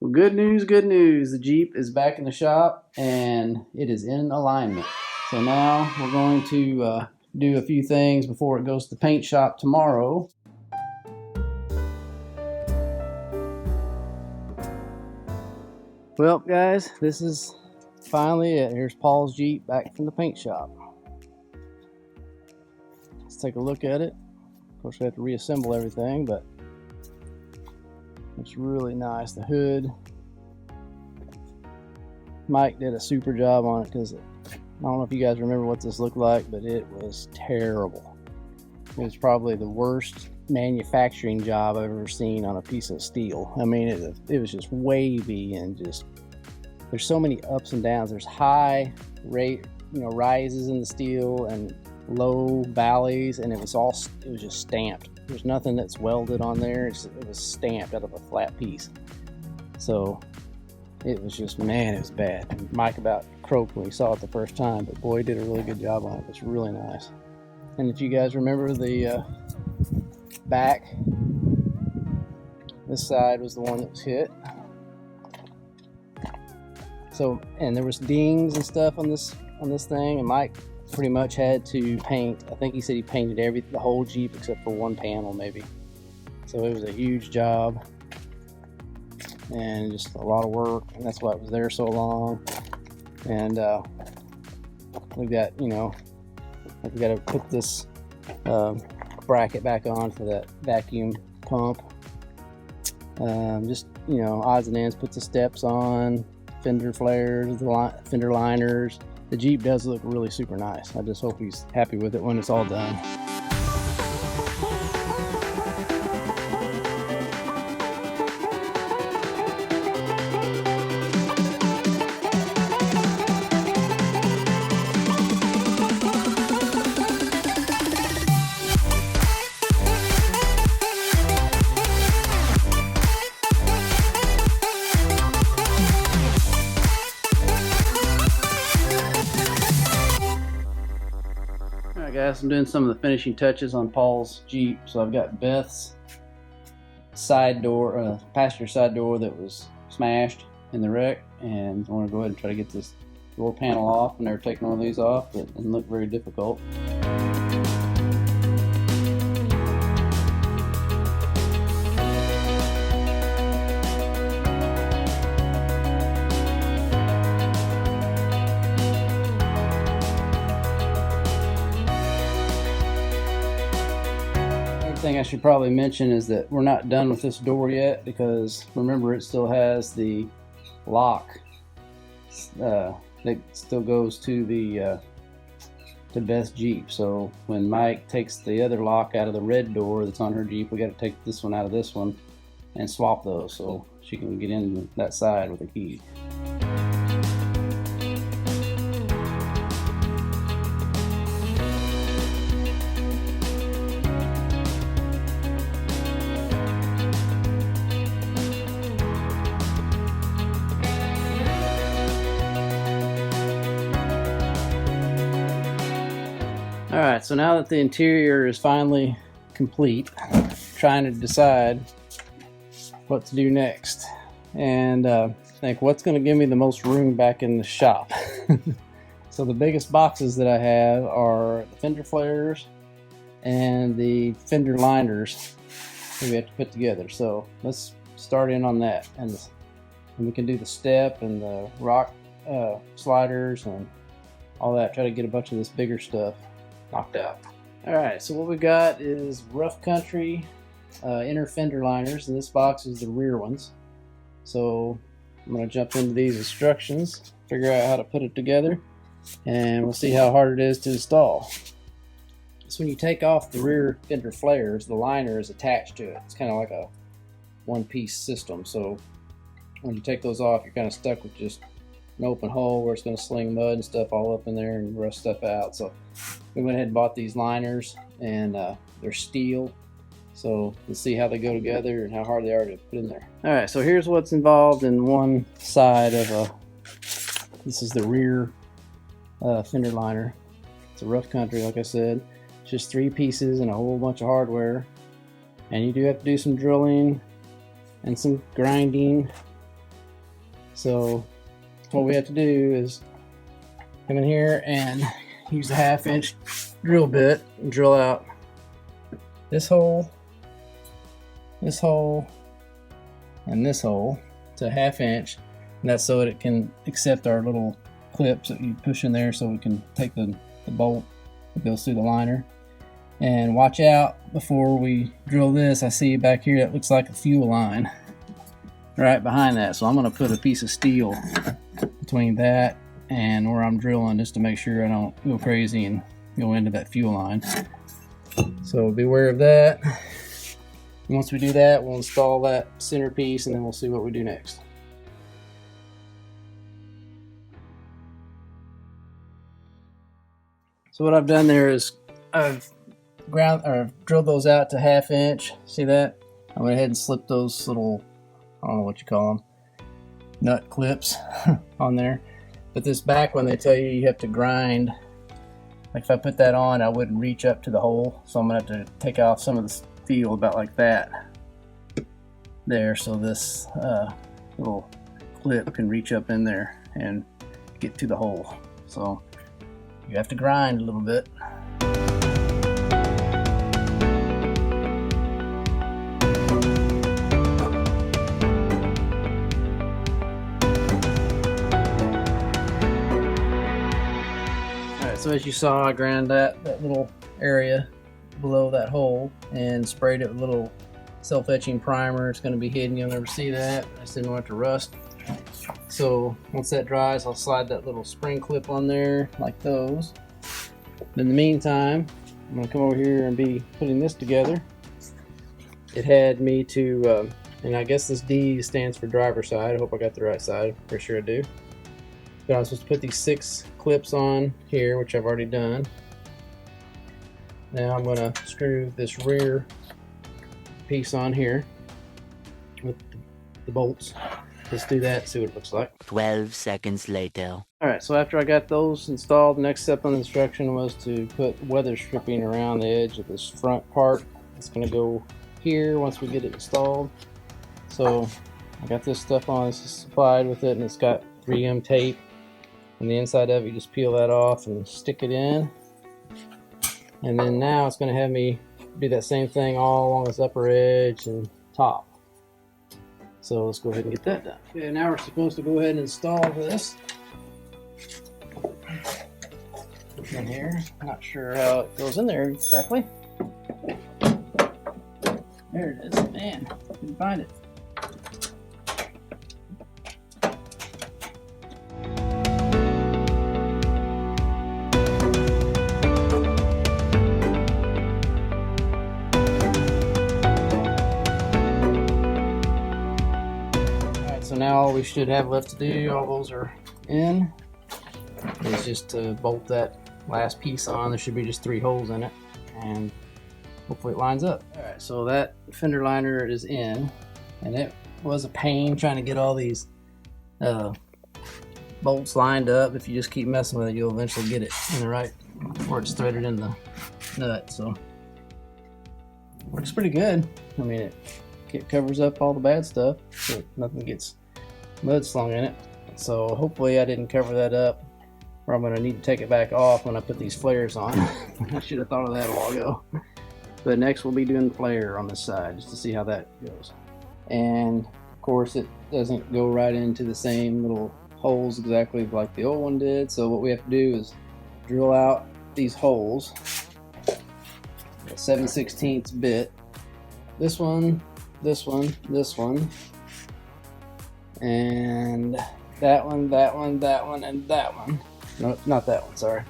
Well, good news, good news. The Jeep is back in the shop and it is in alignment. So now we're going to do a few things before it goes to the paint shop tomorrow. Well, guys, this is finally it. Here's Paul's Jeep back from the paint shop. Let's take a look at it. Of course, we have to reassemble everything, but it's really nice. The hood, Mike did a super job on it because I don't know if you guys remember what this looked like, but it was terrible. It was probably the worst manufacturing job I've ever seen on a piece of steel. I mean, it was just wavy and just, there's so many ups and downs. There's high rate, rises in the steel and low valleys, and it was just stamped. There's nothing that's welded on there. It was stamped out of a flat piece. So it was just, man, it was bad. Mike about croaked when he saw it the first time, but boy, he did a really good job on it. It was really nice. And if you guys remember the back, this side was the one that was hit. So, and there was dings and stuff on this thing, and Mike pretty much had to paint. I think he said he painted the whole Jeep except for one panel maybe. So it was a huge job and just a lot of work, and that's why it was there so long. And we've got, we got to put this bracket back on for that vacuum pump. Just, odds and ends, put the steps on, fender flares, the fender liners. The Jeep does look really super nice. I just hope he's happy with it when it's all done. Alright guys, I'm doing some of the finishing touches on Paul's Jeep. So I've got Beth's side door, passenger side door that was smashed in the wreck, and I want to go ahead and try to get this door panel off. I've never taken one of these off, but it doesn't look very difficult. Thing I should probably mention is that we're not done with this door yet, because remember, it still has the lock that still goes to the to Beth's Jeep. So when Mike takes the other lock out of the red door that's on her Jeep, we got to take this one out of this one and swap those so she can get in that side with a key. Alright, so now that the interior is finally complete, I'm trying to decide what to do next. And think what's going to give me the most room back in the shop. So the biggest boxes that I have are the fender flares and the fender liners that we have to put together. So let's start in on that. And we can do the step and the rock sliders and all that. Try to get a bunch of this bigger stuff knocked out. Alright, so what we got is Rough Country inner fender liners, and this box is the rear ones. So I'm going to jump into these instructions, figure out how to put it together, and we'll see how hard it is to install. So when you take off the rear fender flares, the liner is attached to it. It's kind of like a one-piece system. So when you take those off, you're kind of stuck with just an open hole where it's going to sling mud and stuff all up in there and rust stuff out. So we went ahead and bought these liners, and they're steel. So let's see how they go together and how hard they are to put in there. Alright, so here's what's involved in one side of this is the rear fender liner. It's a Rough Country, like I said. It's just 3 pieces and a whole bunch of hardware. And you do have to do some drilling and some grinding So what we have to do is come in here and use a 1/2 inch drill bit and drill out this hole, and this hole to a 1/2 inch, and that's so that it can accept our little clips that you push in there, so we can take the bolt that goes through the liner. And watch out before we drill this. I see back here that looks like a fuel line right behind that, so I'm going to put a piece of steel between that and where I'm drilling, just to make sure I don't go crazy and go into that fuel line. So beware of that. Once we do that, we'll install that centerpiece, and then we'll see what we do next. So what I've done there is I've drilled those out to 1/2 inch. See that? I went ahead and slipped those little, I don't know what you call them, nut clips on there. But this back one, they tell you you have to grind. Like if I put that on, I wouldn't reach up to the hole, so I'm gonna have to take off some of the steel about like that there, so this little clip can reach up in there and get to the hole. So you have to grind a little bit. So as you saw, I ground that little area below that hole and sprayed it with a little self-etching primer. It's going to be hidden, you'll never see that. I just didn't want it to rust. So once that dries, I'll slide that little spring clip on there like those. In the meantime, I'm going to come over here and be putting this together. It had me to, and I guess this D stands for driver side. I hope I got the right side. Pretty sure I do. But I'm supposed to put these 6 clips on here, which I've already done. Now I'm going to screw this rear piece on here with the bolts. Let's do that, see what it looks like. 12 seconds later. Alright, so after I got those installed, the next step on the instruction was to put weather stripping around the edge of this front part. It's going to go here once we get it installed. So I got this stuff on, this is supplied with it, and it's got 3M tape. And the inside of it, you just peel that off and stick it in. And then now it's going to have me do that same thing all along this upper edge and top. So let's go ahead and get that done. Okay, now we're supposed to go ahead and install this in here. Not sure how it goes in there exactly. There it is. Man, couldn't find it. So now all we should have left to do, all those are in, is just to bolt that last piece on. There should be just 3 holes in it, and hopefully it lines up. Alright, so that fender liner is in, and it was a pain trying to get all these bolts lined up. If you just keep messing with it, you'll eventually get it in the right, where it's threaded in the nut. So works pretty good. I mean, it covers up all the bad stuff, so nothing gets mud slung in it. So hopefully I didn't cover that up, or I'm going to need to take it back off when I put these flares on. I should have thought of that a while ago. But next we'll be doing the flare on this side, just to see how that goes. And of course it doesn't go right into the same little holes exactly like the old one did. So what we have to do is drill out these holes, a 7/16 bit. This one, this one, this one, and that one, that one, that one, and that one. No, not that one, sorry.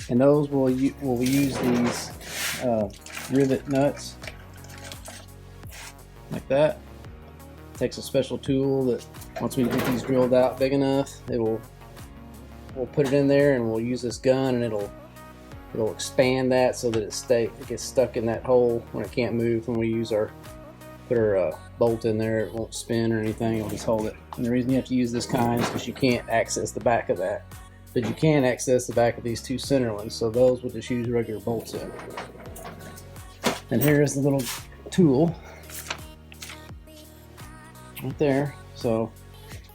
And those will we use these rivet nuts like that. It takes a special tool that once we get these drilled out big enough, we'll put it in there, and we'll use this gun, and it'll expand that so that it gets stuck in that hole when it can't move. When we put our bolt in there, it won't spin or anything, it'll just hold it. And the reason you have to use this kind is because you can't access the back of that, but you can access the back of these 2 center ones, so those will just use regular bolts in. And here is the little tool right there. So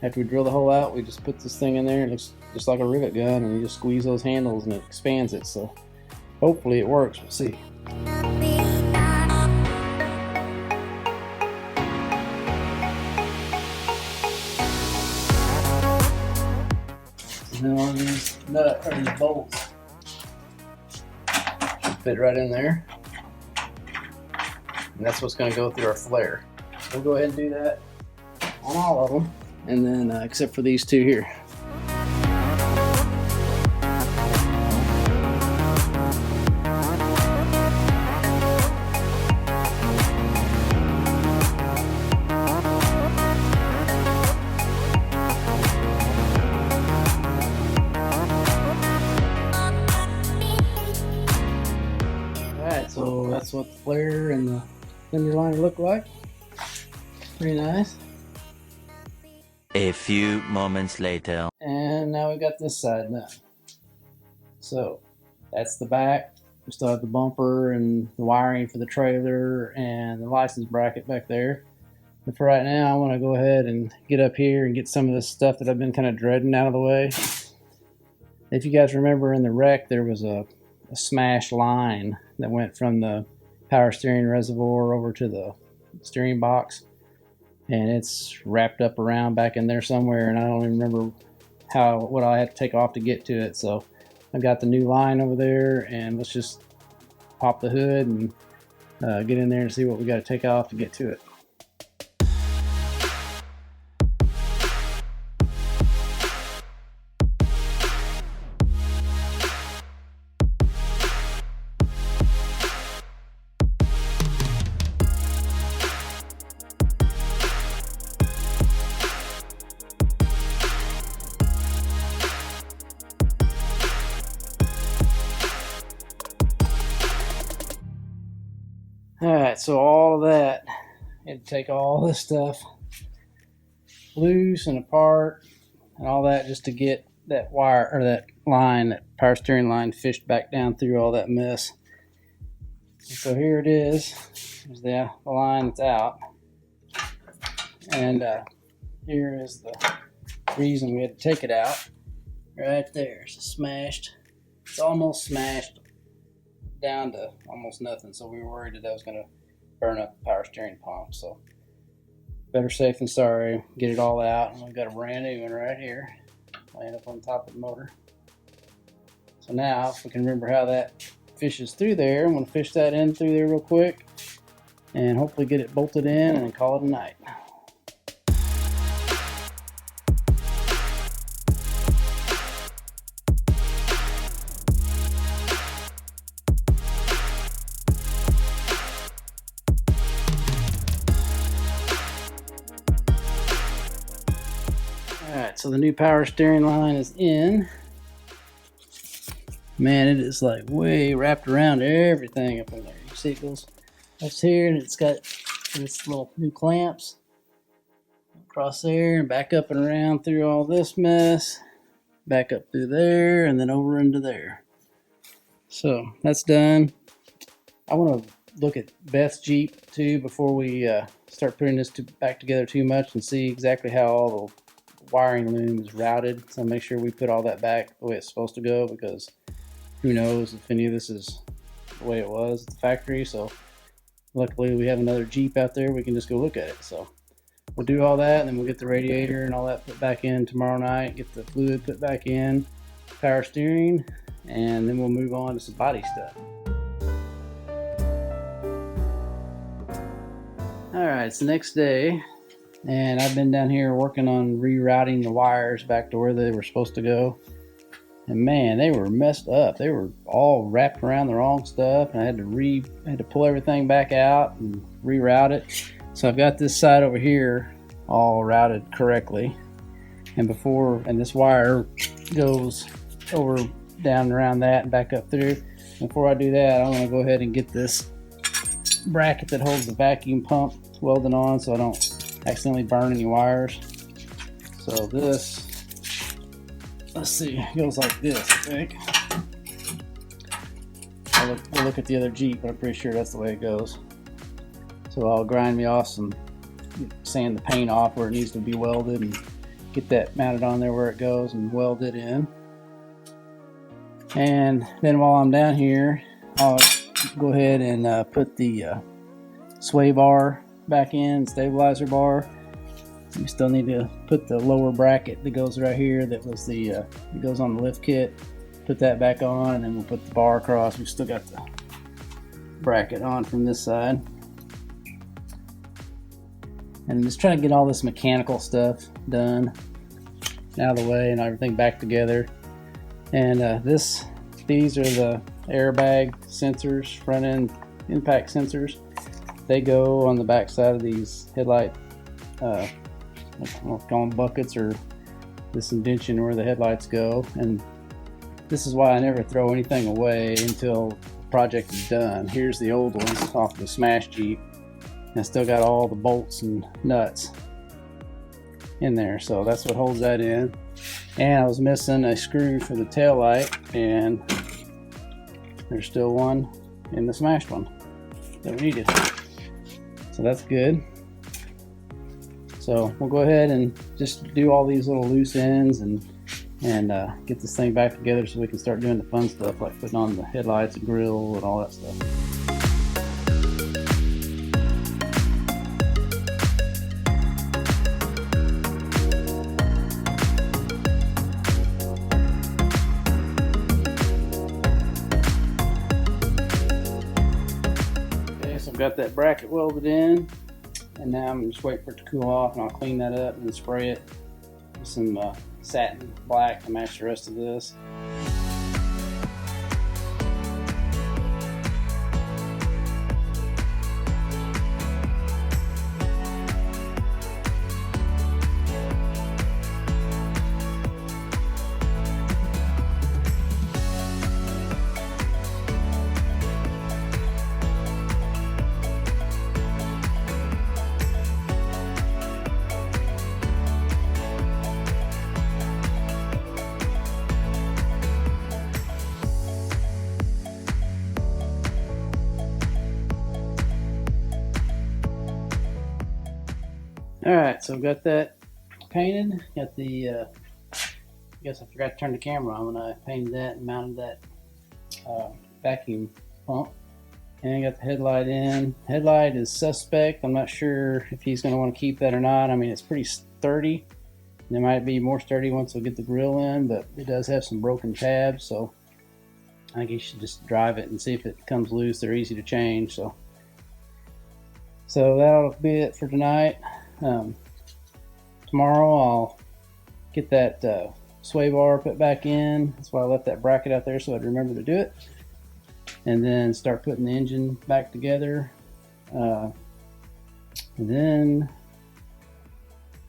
after we drill the hole out, we just put this thing in there. It looks just like a rivet gun, and you just squeeze those handles and it expands it. So hopefully it works. We'll see. And then on these these bolts should fit right in there, and that's what's going to go through our flare. We'll go ahead and do that on all of them, and then except for these two here. So that's what the flare and the fender liner look like. Pretty nice. A few moments later. And now we got this side done. So that's the back. We still have the bumper and the wiring for the trailer and the license bracket back there. But for right now, I want to go ahead and get up here and get some of this stuff that I've been kind of dreading out of the way. If you guys remember in the wreck, there was a smashed line that went from the power steering reservoir over to the steering box, and it's wrapped up around back in there somewhere, and I don't even remember what I had to take off to get to it. So I've got the new line over there, and let's just pop the hood and get in there and see what we got to take off to get to it. Alright, so all of that, I had to take all this stuff loose and apart and all that just to get that wire, or that line, that power steering line, fished back down through all that mess. And so here it is. There's the line that's out. And here is the reason we had to take it out. Right there, it's smashed. It's almost smashed down to almost nothing, so we were worried that was going to burn up the power steering pump. So better safe than sorry. Get it all out, and we've got a brand new one right here laying up on top of the motor. So now, if we can remember how that fishes through there, I'm going to fish that in through there real quick and hopefully get it bolted in and call it a night. Alright, so the new power steering line is in. Man, it is like way wrapped around everything up in there. You see it goes up here, and it's got its little new clamps across there and back up and around through all this mess, back up through there, and then over into there. So that's done. I want to look at Beth's Jeep too before we start putting this back together too much, and see exactly how all the wiring loom is routed. So make sure we put all that back the way it's supposed to go, because who knows if any of this is the way it was at the factory. So luckily we have another Jeep out there, we can just go look at it. So we'll do all that, and then we'll get the radiator and all that put back in tomorrow night, get the fluid put back in, power steering, and then we'll move on to some body stuff. Alright, it's the next day, and I've been down here working on rerouting the wires back to where they were supposed to go. And man, they were messed up. They were all wrapped around the wrong stuff, and I had to pull everything back out and reroute it. So I've got this side over here all routed correctly, and this wire goes over, down around that and back up through. Before I do that, I want to go ahead and get this bracket that holds the vacuum pump welded on, so I don't accidentally burn any wires. So this, let's see, it goes like this, I think. We'll look at the other Jeep, but I'm pretty sure that's the way it goes. So I'll grind me off some, sand the paint off where it needs to be welded, and get that mounted on there where it goes and weld it in. And then while I'm down here, I'll go ahead and put the sway bar back in, stabilizer bar. We still need to put the lower bracket that goes right here, that was the that goes on the lift kit. Put that back on, and then we'll put the bar across. We've still got the bracket on from this side. And I'm just trying to get all this mechanical stuff done, out of the way, and everything back together. And these are the airbag sensors, front end impact sensors. They go on the back side of these headlight, I'll call them buckets, or this indention where the headlights go. And this is why I never throw anything away until the project is done. Here's the old one off the Smash Jeep. And I still got all the bolts and nuts in there, so that's what holds that in. And I was missing a screw for the tail light, and there's still one in the smashed one that we needed. So that's good. So we'll go ahead and just do all these little loose ends and get this thing back together so we can start doing the fun stuff like putting on the headlights and grill and all that stuff. Okay, so I've got that bracket welded in. And now I'm just waiting for it to cool off, and I'll clean that up and spray it with some satin black to match the rest of this. Alright, so got that painted. Got the, I guess I forgot to turn the camera on when I painted that and mounted that vacuum pump. And got the headlight in. Headlight is suspect. I'm not sure if he's going to want to keep that or not. I mean, it's pretty sturdy. And it might be more sturdy once we get the grill in, but it does have some broken tabs, so I think you should just drive it and see if it comes loose. They're easy to change, so that'll be it for tonight. Tomorrow I'll get that sway bar put back in. That's why I left that bracket out there, so I'd remember to do it. And then start putting the engine back together. And then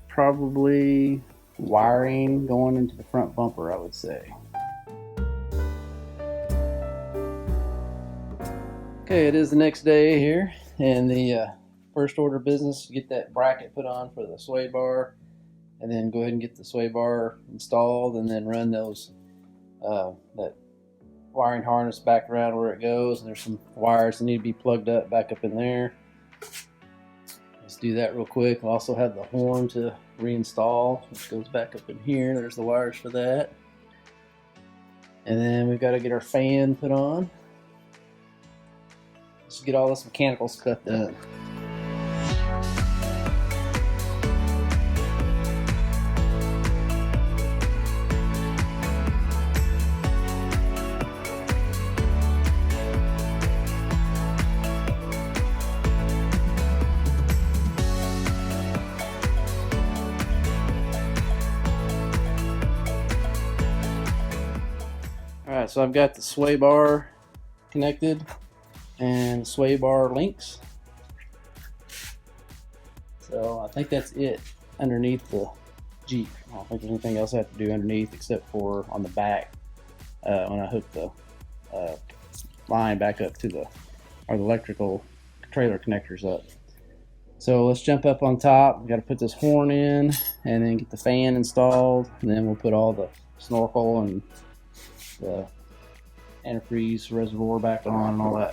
probably wiring going into the front bumper, I would say. Okay, it is the next day here, and the first order of business, get that bracket put on for the sway bar, and then go ahead and get the sway bar installed, and then run those that wiring harness back around where it goes. And there's some wires that need to be plugged up back up in there. Let's do that real quick. I'll also have the horn to reinstall, which goes back up in here. There's the wires for that. And then we've got to get our fan put on. Let's get all this mechanical stuff done. Alright, so I've got the sway bar connected and sway bar links. So I think that's it underneath the Jeep. I don't think there's anything else I have to do underneath except for on the back when I hook the line back up to the electrical trailer connectors up. So let's jump up on top. We've got to put this horn in and then get the fan installed, and then we'll put all the snorkel and the antifreeze reservoir back on and all that.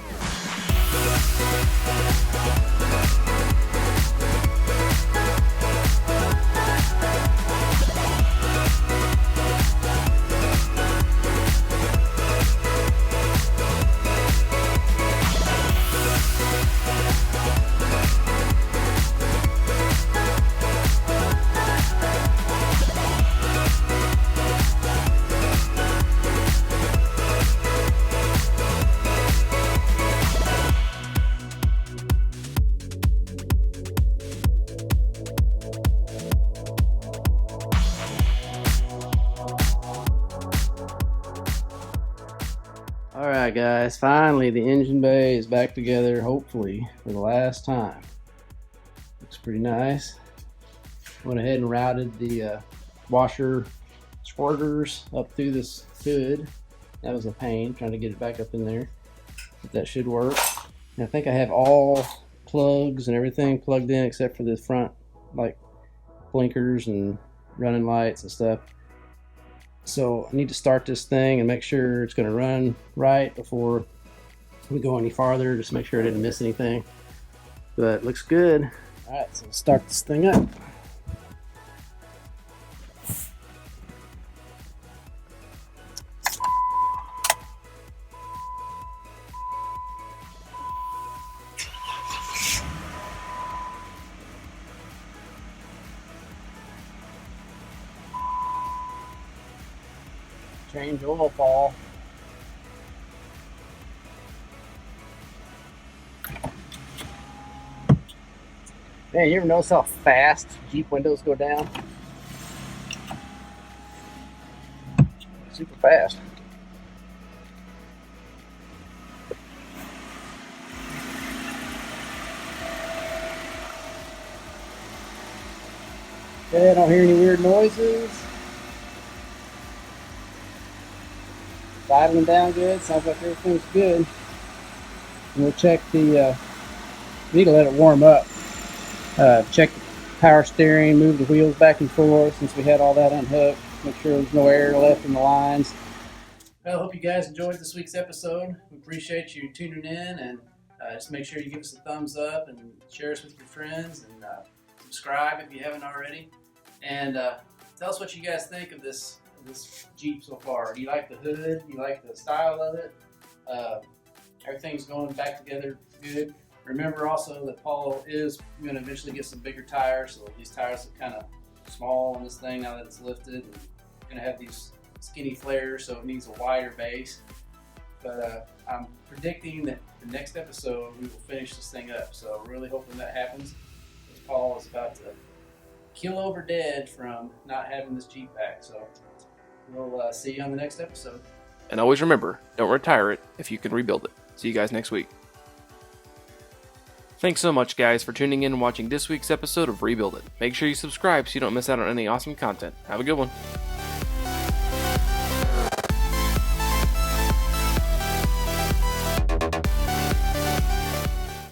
Alright guys, finally the engine bay is back together, hopefully for the last time. Looks pretty nice. Went ahead and routed the washer squirters up through this hood. That was a pain trying to get it back up in there, but that should work. And I think I have all plugs and everything plugged in except for the front, like blinkers and running lights and stuff. So I need to start this thing and make sure it's going to run right before we go any farther, just make sure I didn't miss anything. But it looks good. Alright, so let's start this thing up. Change oil, Paul. Man, you ever notice how fast Jeep windows go down? Super fast. Okay, I don't hear any weird noises. Idling down good, sounds like everything's good. And we'll check the, need to let it warm up. Check the power steering, move the wheels back and forth since we had all that unhooked. Make sure there's no air left in the lines. Well, I hope you guys enjoyed this week's episode. We appreciate you tuning in, and just make sure you give us a thumbs up and share us with your friends, and subscribe if you haven't already. And tell us what you guys think of this Jeep so far. Do you like the hood? Do you like the style of it? Everything's going back together good. Remember also that Paul is going to eventually get some bigger tires, so these tires are kind of small on this thing now that it's lifted. And going to have these skinny flares, so it needs a wider base. But I'm predicting that the next episode we will finish this thing up, so really hoping that happens, because Paul is about to kill over dead from not having this Jeep back. So we'll see you on the next episode. And always remember, don't retire it if you can rebuild it. See you guys next week. Thanks so much, guys, for tuning in and watching this week's episode of Rebuild It. Make sure you subscribe so you don't miss out on any awesome content. Have a good one.